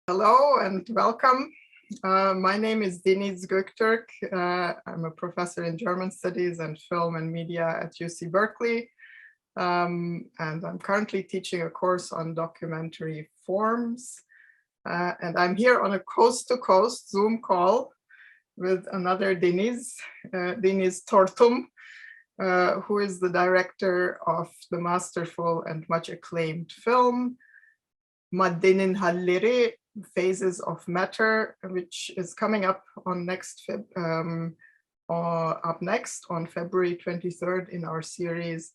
Hello and welcome. My name is Deniz Göktürk. I'm a professor in German studies and film and media at UC Berkeley. And I'm currently teaching a course on documentary forms. And I'm here on a coast-to-coast Zoom call with another Deniz, Deniz Tortum, who is the director of the masterful and much acclaimed film, Maddenin Halleri, Phases of Matter, which is coming up on next on February 23rd in our series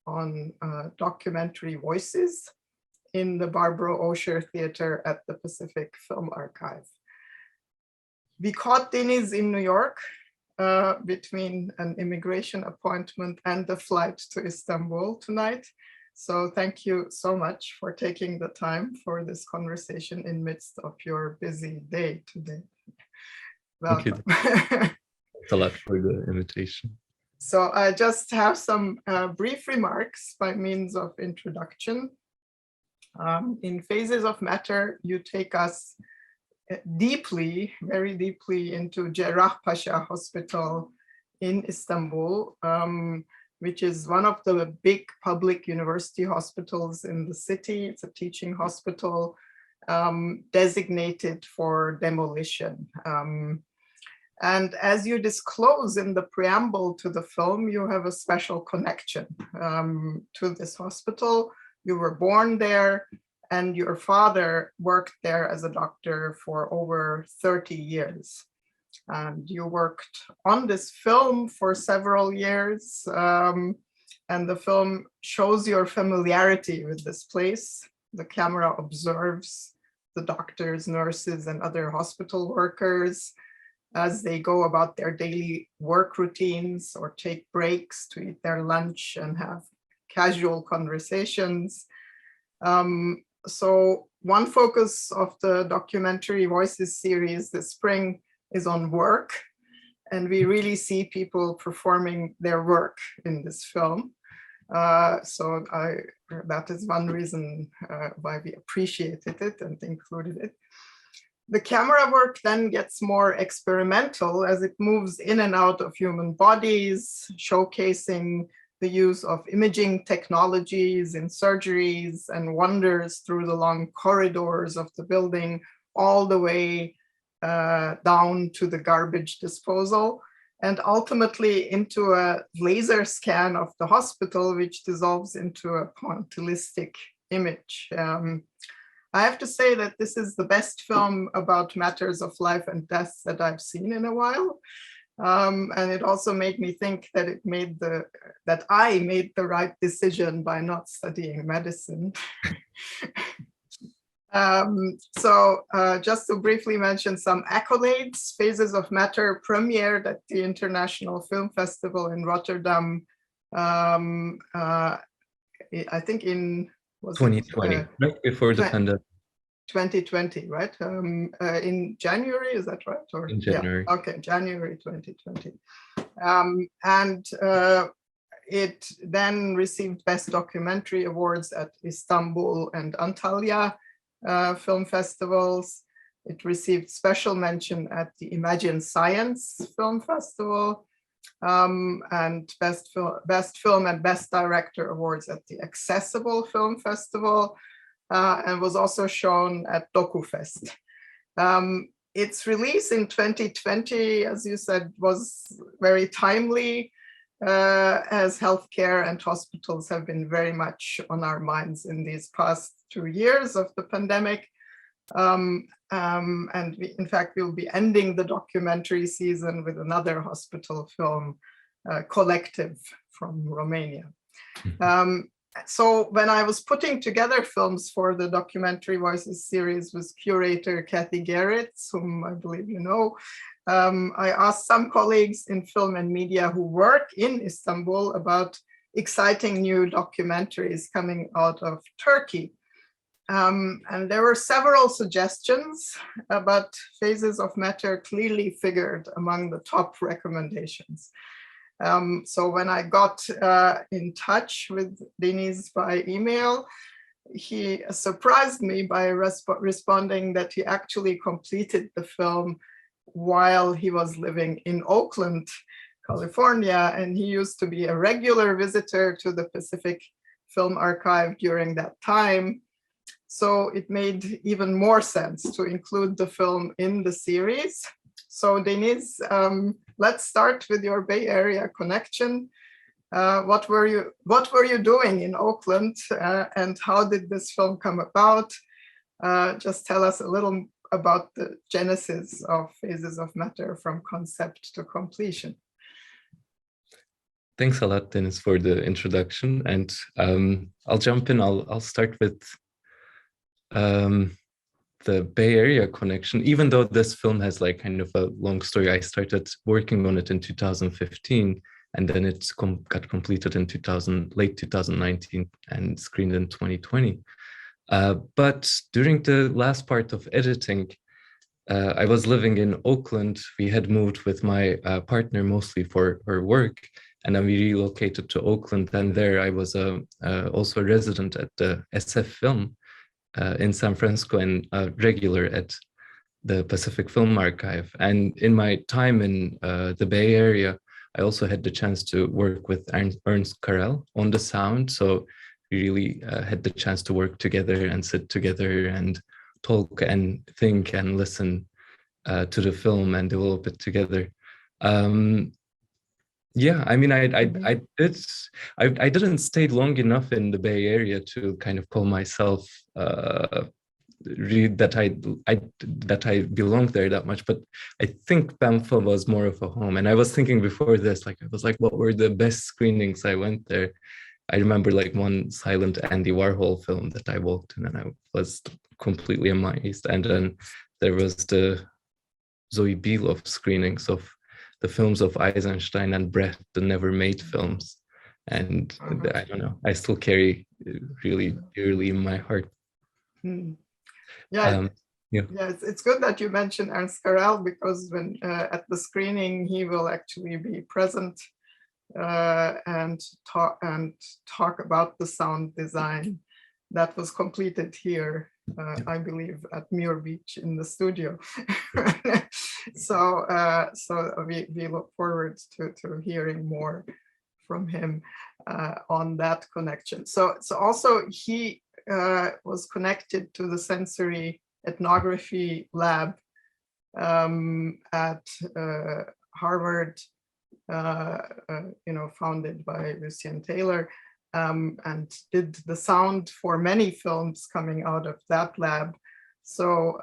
on documentary voices in the Barbara Osher Theater at the Pacific Film Archive. We caught Deniz in New York between an immigration appointment and the flight to Istanbul tonight. So thank you so much for taking the time for this conversation in midst of your busy day today. Welcome. Thank you. Thanks a lot for the invitation. So I just have some brief remarks by means of introduction. In Phases of Matter, you take us deeply, very deeply into Cerrahpaşa Hospital in Istanbul, which is one of the big public university hospitals in the city. It's a teaching hospital designated for demolition. And as you disclose in the preamble to the film, you have a special connection to this hospital. You were born there, and your father worked there as a doctor for over 30 years. And you worked on this film for several years, and the film shows your familiarity with this place. The camera observes the doctors, nurses, and other hospital workers as they go about their daily work routines or take breaks to eat their lunch and have casual conversations. So one focus of the Documentary Voices series this spring is on work, and we really see people performing their work in this film. So that is one reason why we appreciated it and included it. The camera work then gets more experimental as it moves in and out of human bodies, showcasing the use of imaging technologies in surgeries and wanders through the long corridors of the building all the way down to the garbage disposal, and ultimately into a laser scan of the hospital, which dissolves into a pointillistic image. I have to say that this is the best film about matters of life and death that I've seen in a while. And it also made me think that I made the right decision by not studying medicine. Just to briefly mention some accolades, Phases of Matter premiered at the International Film Festival in Rotterdam, I think in 2020, right before the pandemic. 2020, right? In January, is that right? Or, in January. Yeah. Okay, January 2020. It then received Best Documentary Awards at Istanbul and Antalya film festivals. It received special mention at the Imagine Science Film Festival, and Best Film and Best Director Awards at the Accessible Film Festival, and was also shown at DocuFest. Its release in 2020, as you said, was very timely, as healthcare and hospitals have been very much on our minds in these past 2 years of the pandemic. And we, in fact, we'll be ending the documentary season with another hospital film, Collective from Romania. So when I was putting together films for the Documentary Voices series with curator Kathy Garretts, whom I believe you know, I asked some colleagues in film and media who work in Istanbul about exciting new documentaries coming out of Turkey. And there were several suggestions, but Phases of Matter clearly figured among the top recommendations. So when I got in touch with Deniz by email, he surprised me by responding that he actually completed the film while he was living in Oakland, California, and he used to be a regular visitor to the Pacific Film Archive during that time. So it made even more sense to include the film in the series. So Deniz, let's start with your Bay Area connection. What were you doing in Oakland, and how did this film come about? Just tell us a little about the genesis of Phases of Matter from concept to completion. Thanks a lot, Deniz, for the introduction. And I'll jump in. I'll start with the Bay Area connection. Even though this film has like kind of a long story, I started working on it in 2015. And then it got completed in late 2019 and screened in 2020. But during the last part of editing, I was living in Oakland. We had moved with my partner mostly for her work, and then we relocated to Oakland. And there I was also a resident at the SF Film in San Francisco and a regular at the Pacific Film Archive. And in my time in the Bay Area, I also had the chance to work with Ernst Karel on the sound. So we really had the chance to work together and sit together and talk and think and listen to the film and develop it together. Yeah, I mean, I didn't stay long enough in the Bay Area to kind of call myself that I belong there that much, but I think BAMPFA was more of a home. And I was thinking before this, like I was like, what were the best screenings I went there? I remember like one silent Andy Warhol film that I walked in and I was completely amazed. And then there was the Zoe Beloff screenings of the films of Eisenstein and Brecht, the never made films. And I don't know, I still carry really dearly in my heart. Yeah, it's good that you mentioned Ernst Karel, because when at the screening he will actually be present and talk about the sound design that was completed here, I believe, at Muir Beach in the studio. So we look forward to hearing more from him on that connection. So also he was connected to the sensory ethnography lab at Harvard, founded by Lucien Taylor, and did the sound for many films coming out of that lab. So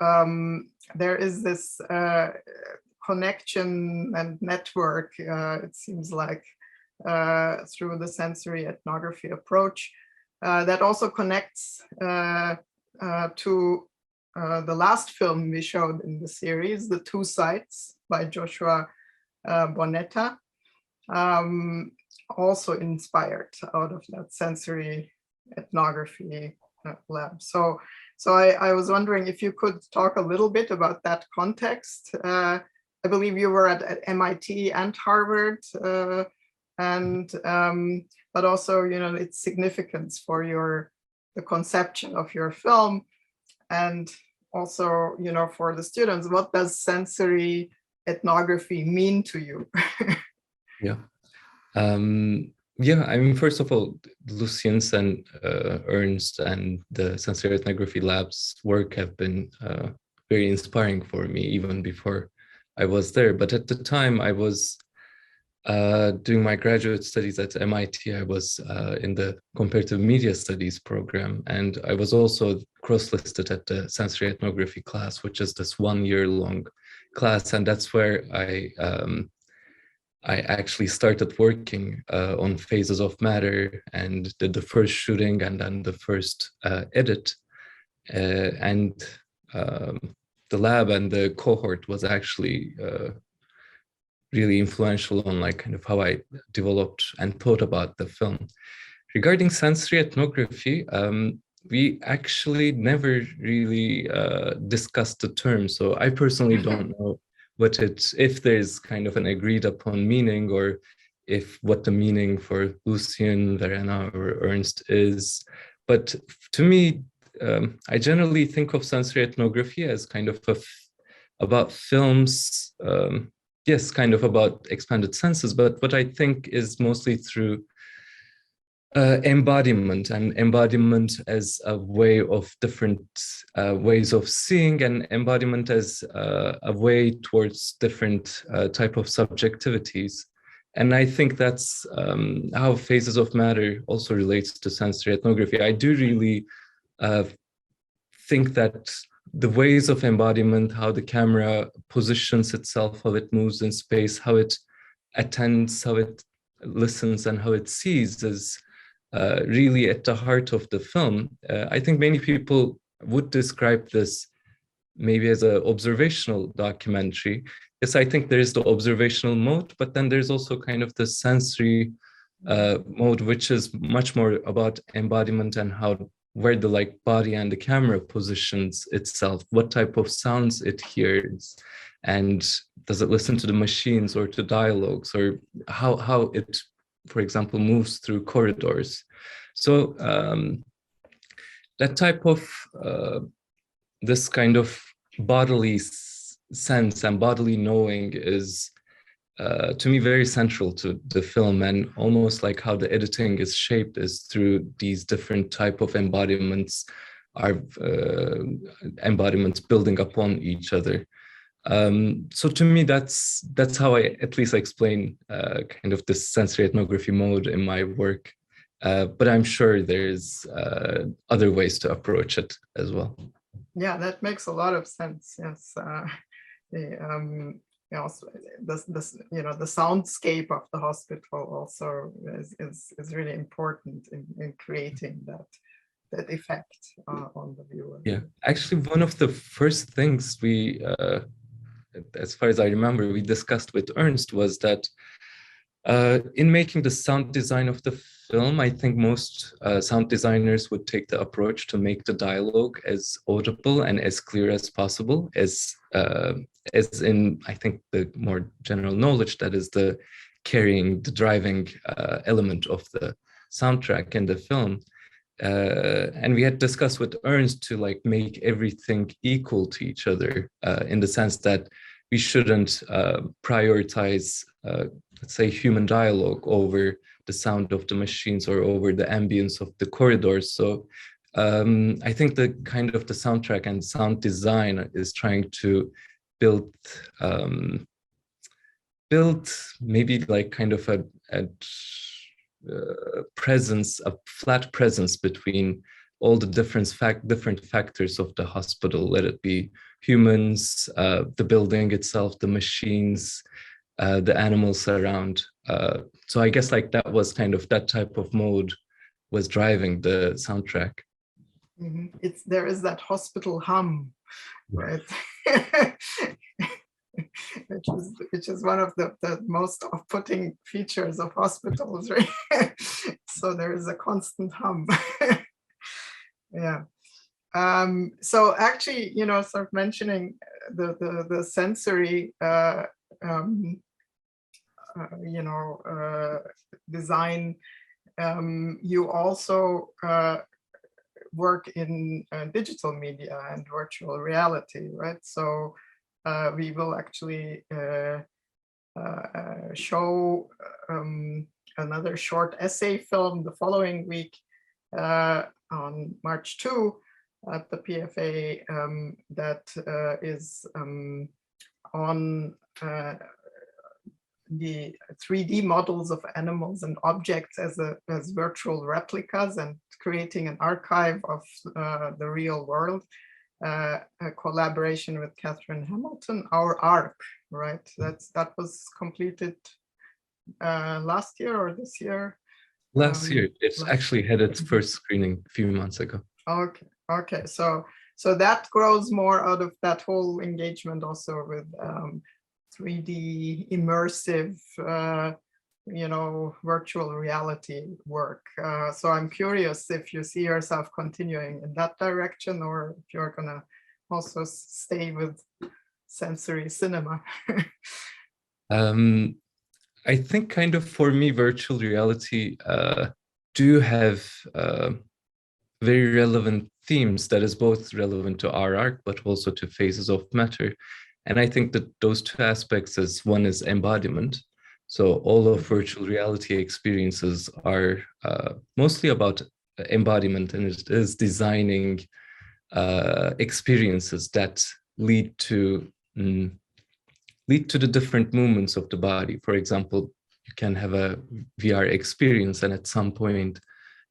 there is this connection and network, it seems like, through the sensory ethnography approach. That also connects to the last film we showed in the series, The Two Sites by Joshua Bonetta, also inspired out of that sensory ethnography lab. So I was wondering if you could talk a little bit about that context. I believe you were at MIT and Harvard, but also, its significance for the conception of your film, and also, for the students, what does sensory ethnography mean to you? Yeah. Yeah, I mean, first of all, Lucien's and Ernst and the sensory ethnography lab's work have been very inspiring for me, even before I was there. But at the time I was doing my graduate studies at MIT, I was in the comparative media studies program, and I was also cross-listed at the sensory ethnography class, which is this 1 year long class. And that's where I actually started working on Phases of Matter and did the first shooting and then the first edit. And the lab and the cohort was actually really influential on like kind of how I developed and thought about the film. Regarding sensory ethnography, we actually never really discussed the term. So I personally don't know if there's kind of an agreed upon meaning, or what the meaning for Lucien, Verena, or Ernst is. But to me, I generally think of sensory ethnography as kind of about films, yes, kind of about expanded senses, but what I think is mostly through embodiment, and embodiment as a way of different ways of seeing, and embodiment as a way towards different type of subjectivities. And I think that's how Phases of Matter also relates to sensory ethnography. I do really think that the ways of embodiment, how the camera positions itself, how it moves in space, how it attends, how it listens, and how it sees is really at the heart of the film. I think many people would describe this maybe as an observational documentary. Yes, I think there is the observational mode, but then there's also kind of the sensory mode, which is much more about embodiment and where the body and the camera positions itself, what type of sounds it hears, and does it listen to the machines or to dialogues, or how it, for example, moves through corridors. So that type of this kind of bodily sense and bodily knowing is to me very central to the film, and almost like how the editing is shaped is through these different type of embodiments, are embodiments building upon each other. So to me, that's how I at least explain kind of this sensory ethnography mode in my work. But I'm sure there's other ways to approach it as well. Yeah, that makes a lot of sense. Yes, the soundscape of the hospital also is really important in creating that effect on the viewer. Yeah, actually, one of the first things we, as far as I remember, we discussed with Ernst was that in making the sound design of the film, I think most sound designers would take the approach to make the dialogue as audible and as clear as possible, as in, I think, the more general knowledge that is the carrying, the driving element of the soundtrack in the film. And we had discussed with Ernst to make everything equal to each other in the sense that we shouldn't prioritize, let's say, human dialogue over the sound of the machines or over the ambience of the corridors. So I think the kind of the soundtrack and sound design is trying to build maybe kind of a presence, a flat presence between all the different factors of the hospital, let it be humans, the building itself, the machines, the animals around. So I guess that was kind of that type of mode was driving the soundtrack. Mm-hmm. There is that hospital hum, right? which is one of the most off-putting features of hospitals, right? So there is a constant hum. Yeah. So actually, sort of mentioning the sensory, design, you also work in digital media and virtual reality, right? So we will actually show another short essay film the following week on March 2 at the PFA that is on the 3D models of animals and objects as virtual replicas and creating an archive of the real world. A collaboration with Catherine Hamilton, our ARK, right? That was completed last year or this year? Last year. It's actually had its first screening a few months ago. Okay. So that grows more out of that whole engagement also with 3D immersive, virtual reality work. So I'm curious if you see yourself continuing in that direction, or if you're gonna also stay with sensory cinema. I think kind of for me, virtual reality do have very relevant themes that is both relevant to our ARK, but also to Phases of Matter. And I think that those two aspects is, one is embodiment. So all of virtual reality experiences are mostly about embodiment, and it is designing experiences that lead to the different movements of the body. For example, you can have a VR experience, and at some point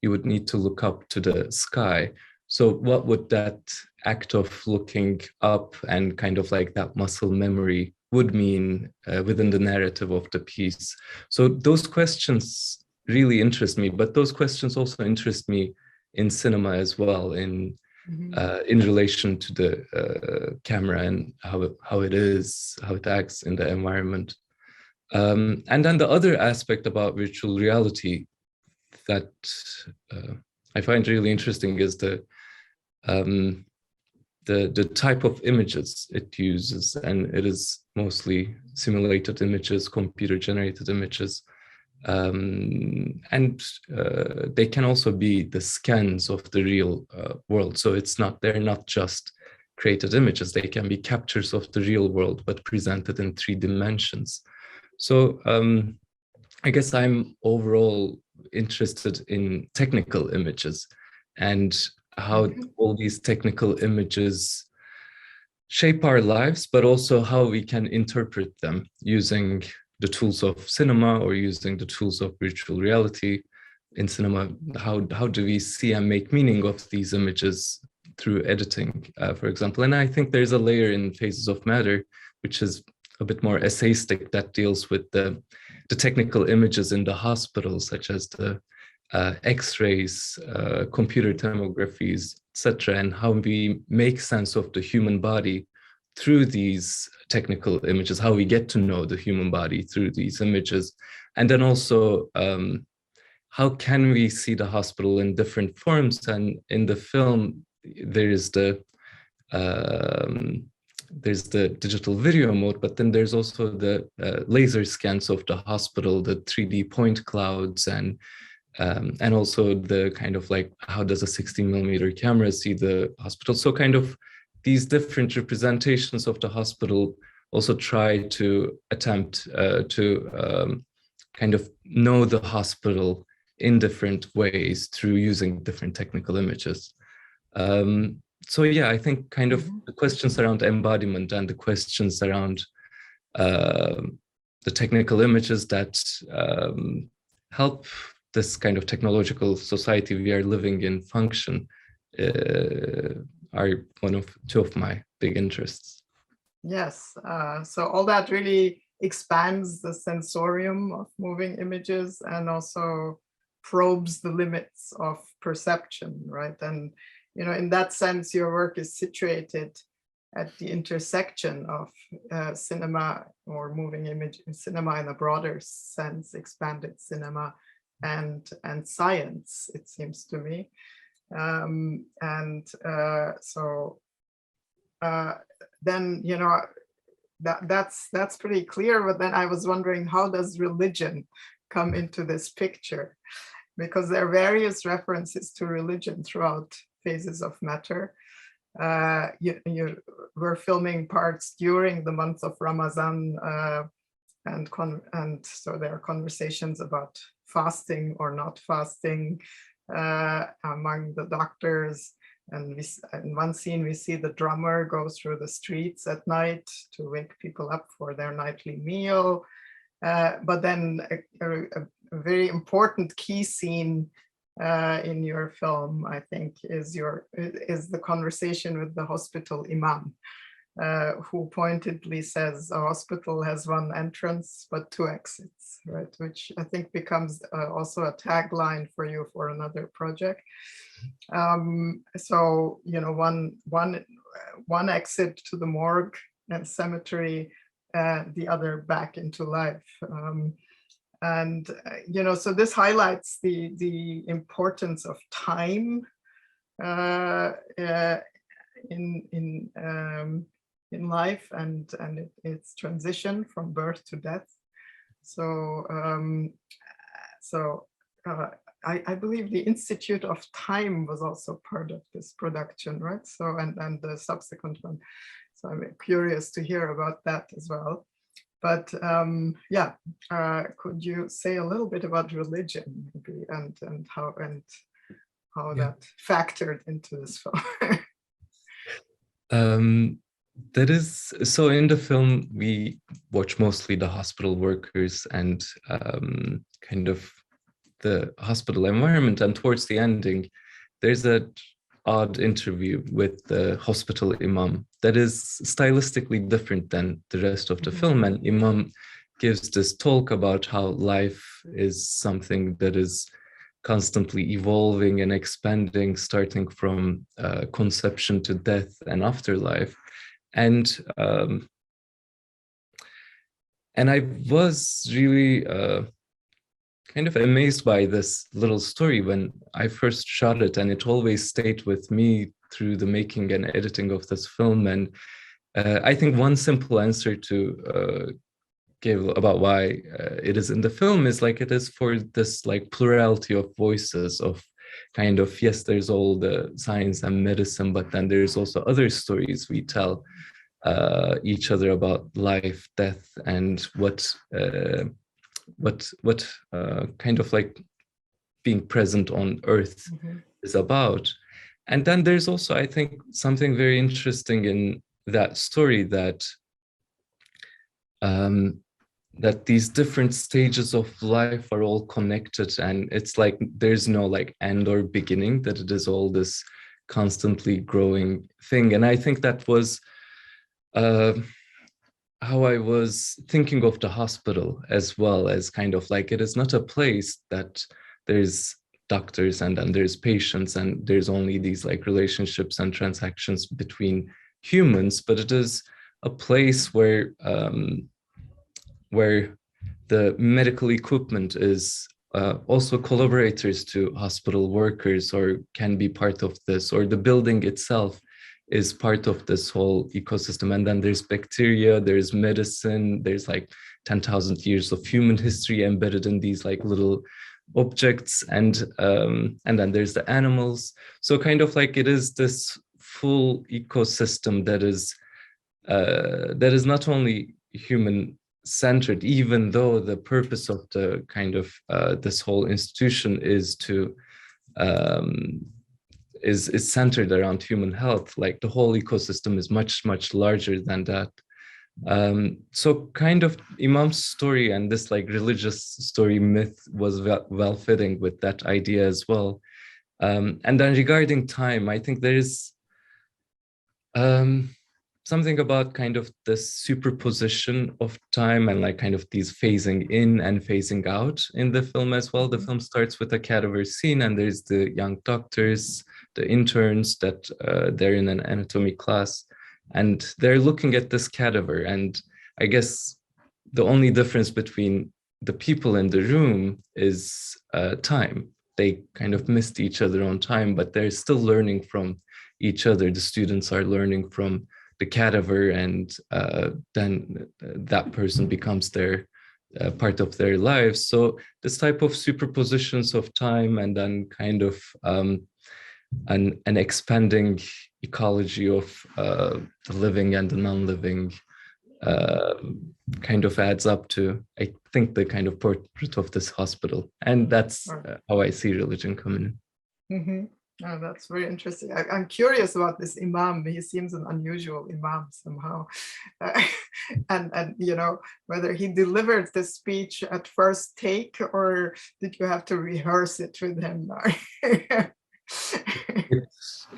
you would need to look up to the sky. So what would that act of looking up and kind of like that muscle memory would mean within the narrative of the piece? So those questions really interest me, but those questions also interest me in cinema as well, in relation to the camera and how it acts in the environment. And then the other aspect about virtual reality that I find really interesting is the type of images it uses, and it is mostly simulated images, computer-generated images, and they can also be the scans of the real world. So they're not just created images; they can be captures of the real world, but presented in 3 dimensions. So I guess I'm overall interested in technical images and how all these technical images shape our lives, but also how we can interpret them using the tools of cinema or using the tools of virtual reality. In cinema, how do we see and make meaning of these images through editing, for example? And I think there's a layer in Phases of Matter, which is a bit more essayistic, that deals with the technical images in the hospital, such as the X-rays, computer tomographies, etc., and how we make sense of the human body through these technical images, how we get to know the human body through these images. And then also, how can we see the hospital in different forms? And in the film, there's the digital video mode, but then there's also the laser scans of the hospital, the 3D point clouds, and also the kind of like, how does a 16mm camera see the hospital? So kind of these different representations of the hospital also try to attempt to kind of know the hospital in different ways through using different technical images. So yeah, I think kind of the questions around embodiment and the questions around the technical images that help this kind of technological society we are living in function are two of my big interests. Yes, so all that really expands the sensorium of moving images and also probes the limits of perception, right? And in that sense, your work is situated at the intersection of cinema or moving image, cinema in a broader sense, expanded cinema, and science, it seems to me. Then that's pretty clear. But then I was wondering, how does religion come into this picture? Because there are various references to religion throughout Phases of Matter. You were filming parts during the month of Ramadan, and so there are conversations about fasting or not fasting among the doctors. And in one scene, we see the drummer go through the streets at night to wake people up for their nightly meal. But then a very important key scene in your film, I think, is the conversation with the hospital imam, who pointedly says a hospital has 1 entrance but 2 exits, right? Which I think becomes also a tagline for you for another project. So one exit to the morgue and cemetery, the other back into life. So this highlights the importance of time in life and its transition from birth to death. So I believe the Institute of Time was also part of this production, right? So, and the subsequent one. So I'm curious to hear about that as well. But yeah, could you say a little bit about religion, maybe, and how that factored into this film? That is, so in the film, we watch mostly the hospital workers and kind of the hospital environment. And towards the ending, there's an odd interview with the hospital imam that is stylistically different than the rest of the film. And imam gives this talk about how life is something that is constantly evolving and expanding, starting from conception to death and afterlife. And I was really kind of amazed by this little story when I first shot it, and it always stayed with me through the making and editing of this film. And I think one simple answer to give about why it is in the film is like it is for this like plurality of voices of kind of, yes, there's all the science and medicine, but then there's also other stories we tell each other about life, death, and what kind of like being present on Earth is about. And then there's also, I think, something very interesting in that story that that these different stages of life are all connected, and it's like there's no like end or beginning, that it is all this constantly growing thing. And I think that was how I was thinking of the hospital as well, as kind of like it is not a place that there's doctors and then there's patients and there's only these like relationships and transactions between humans, but it is a place where the medical equipment is also collaborators to hospital workers, or can be part of this, or the building itself is part of this whole ecosystem. And then there's bacteria, there's medicine, there's like 10,000 years of human history embedded in these like little objects, and then there's the animals. So kind of like it is this full ecosystem that is not only human centered, even though the purpose of the kind of this whole institution is to is centered around human health. Like the whole ecosystem is much larger than that. So kind of Imam's story and this like religious story myth was well fitting with that idea as well. And then regarding time, I think there is something about kind of the superposition of time and like kind of these phasing in and phasing out in the film as well. The film starts with a cadaver scene, and there's the young doctors, the interns that they're in an anatomy class, and they're looking at this cadaver. And I guess the only difference between the people in the room is time. They kind of missed each other on time, but they're still learning from each other. The students are learning from the cadaver, and then that person becomes their part of their lives. So this type of superpositions of time, and then kind of an expanding ecology of the living and the non-living kind of adds up to, I think, the kind of portrait of this hospital. And that's how I see religion coming in. Oh, that's very interesting. I'm curious about this imam. He seems an unusual imam somehow. And you know, whether he delivered the speech at first take, or did you have to rehearse it with him?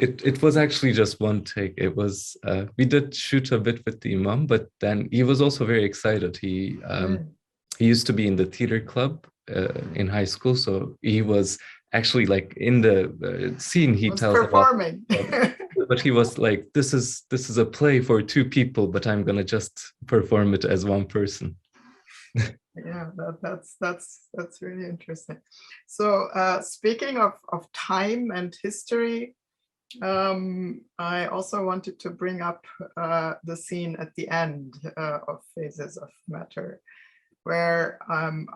It was actually just one take. It was, we did shoot a bit with the imam, but then he was also very excited. He used to be in the theater club in high school, so he was actually like in the scene he tells performing about, but he was like, this is a play for two people, but I'm gonna just perform it as one person. Yeah, that's really interesting. So speaking of time and history, I also wanted to bring up the scene at the end of Phases of Matter, where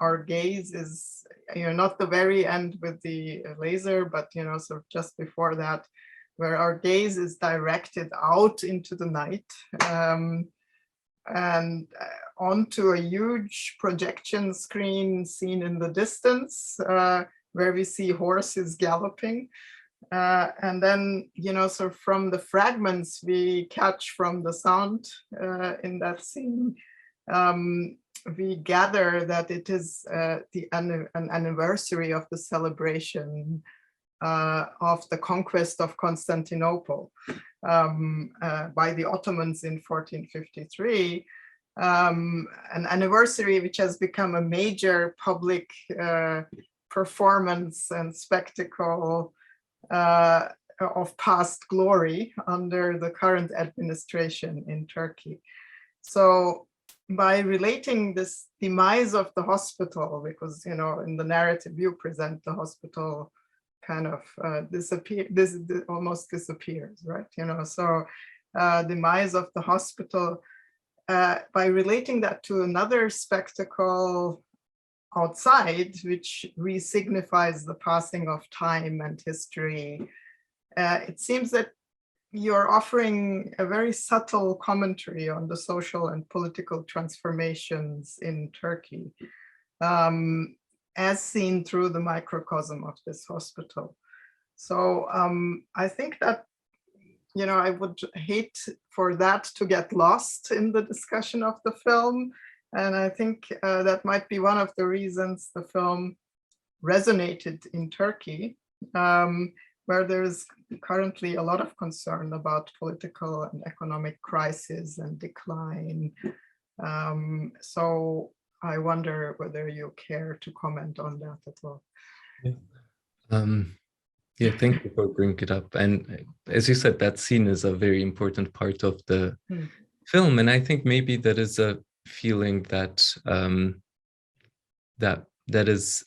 our gaze is, not the very end with the laser, but, sort of just before that, where our gaze is directed out into the night and onto a huge projection screen seen in the distance, where we see horses galloping. And then, sort of from the fragments we catch from the sound in that scene, we gather that it is an anniversary of the celebration of the conquest of Constantinople by the Ottomans in 1453, an anniversary which has become a major public performance and spectacle of past glory under the current administration in Turkey. So by relating this demise of the hospital, because, in the narrative you present, the hospital kind of almost disappears, right? So demise of the hospital, by relating that to another spectacle outside, which re-signifies the passing of time and history, it seems that you're offering a very subtle commentary on the social and political transformations in Turkey, as seen through the microcosm of this hospital. So I think that, I would hate for that to get lost in the discussion of the film. And I think that might be one of the reasons the film resonated in Turkey, where there's currently a lot of concern about political and economic crisis and decline. So I wonder whether you care to comment on that at all. Yeah, thank you for bringing it up. And as you said, that scene is a very important part of the film. And I think maybe that is a feeling that that is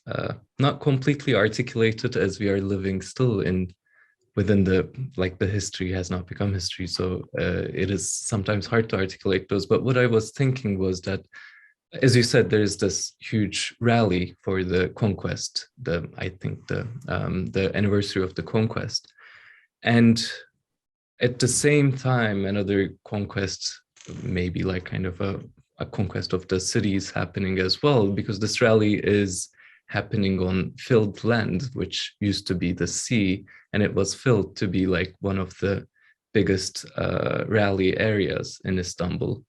not completely articulated, as we are living still within the history has not become history. So it is sometimes hard to articulate those. But what I was thinking was that, as you said, there is this huge rally for the conquest, the anniversary of the conquest. And at the same time, another conquest, maybe like kind of a conquest of the cities happening as well, because this rally is happening on filled land, which used to be the sea, and it was filled to be like one of the biggest rally areas in Istanbul.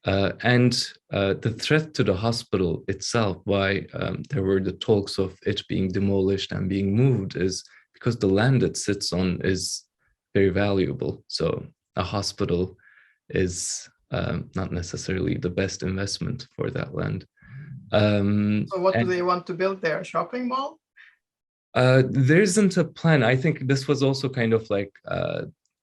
And the threat to the hospital itself, why there were the talks of it being demolished and being moved, is because the land it sits on is very valuable. So a hospital is not necessarily the best investment for that land. So what do they want to build there? A shopping mall? There isn't a plan. I think this was also kind of like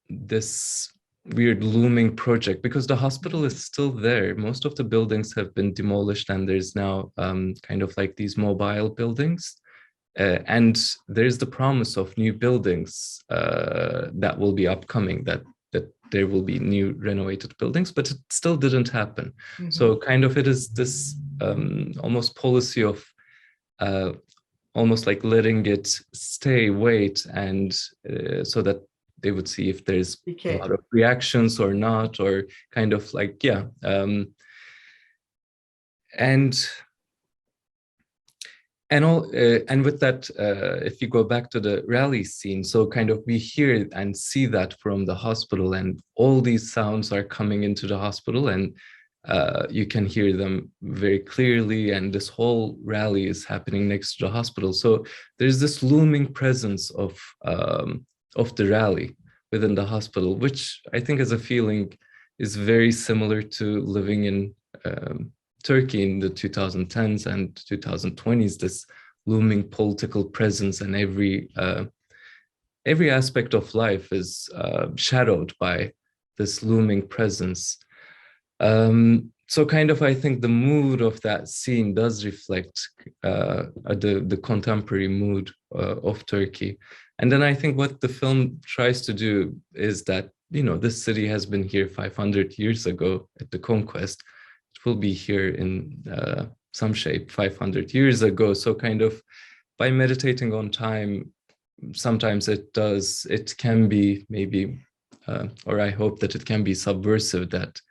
this weird looming project, because the hospital is still there. Most of the buildings have been demolished, and there's now kind of like these mobile buildings. And there's the promise of new buildings that will be upcoming, that there will be new renovated buildings, but it still didn't happen. Mm-hmm. So kind of it is this almost policy of almost like letting it wait, and so that they would see if there's a lot of reactions or not, or kind of like, yeah. And with that, if you go back to the rally scene, so kind of we hear and see that from the hospital, and all these sounds are coming into the hospital, and you can hear them very clearly, and this whole rally is happening next to the hospital. So there's this looming presence of the rally within the hospital, which I think as a feeling is very similar to living in Turkey in the 2010s and 2020s, this looming political presence, and every aspect of life is shadowed by this looming presence. So kind of, I think the mood of that scene does reflect the contemporary mood of Turkey. And then I think what the film tries to do is that, this city has been here 500 years ago at the conquest. It will be here in some shape 500 years ago. So kind of by meditating on time, sometimes it can be maybe, or I hope that it can be subversive, that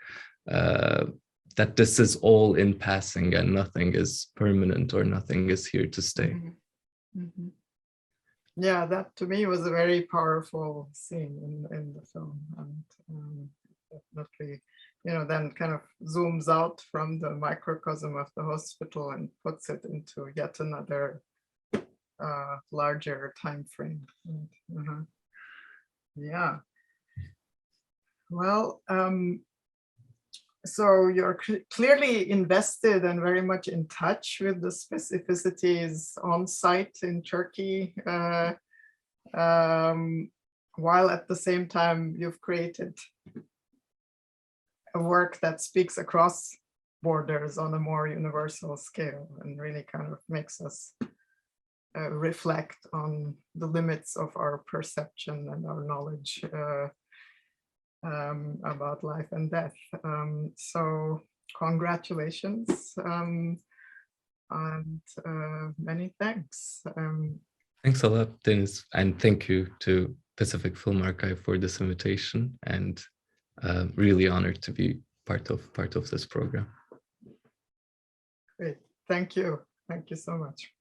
that this is all in passing and nothing is permanent or nothing is here to stay. Mm-hmm. Mm-hmm. Yeah, that to me was a very powerful scene in the film, and definitely, you know, then kind of zooms out from the microcosm of the hospital and puts it into yet another larger time frame. Yeah. Well, so you're clearly invested and very much in touch with the specificities on site in Turkey, while at the same time you've created a work that speaks across borders on a more universal scale and really kind of makes us reflect on the limits of our perception and our knowledge about life and death. So congratulations, and many thanks. Thanks a lot, Deniz, and thank you to Pacific Film Archive for this invitation, and really honored to be part of this program. Great, thank you so much.